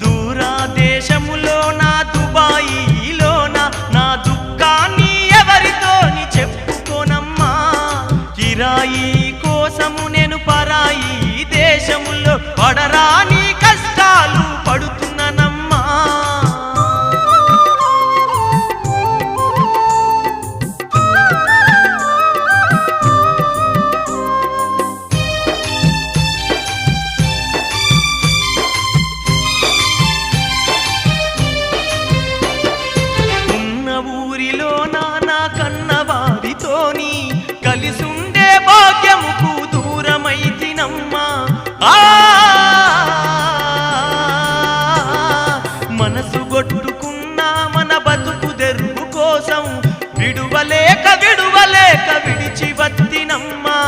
దూరాదేశములోన దుబాయిలోన నా దుఃఖాన్ని ఎవరితోని చెప్పుకోనమ్మా కిరాయి కోసము నేను పరాయి దేశములో పడరాని కష్టాలు పడుతున్నానమ్మా నా కన్నవారితోని కలిసుండే భాగ్యముకు దూరమైతినమ్మా మనసు గొట్టుకున్న మన బతుకు తెరువు కోసం విడువలేక విడిచి వత్తినమ్మా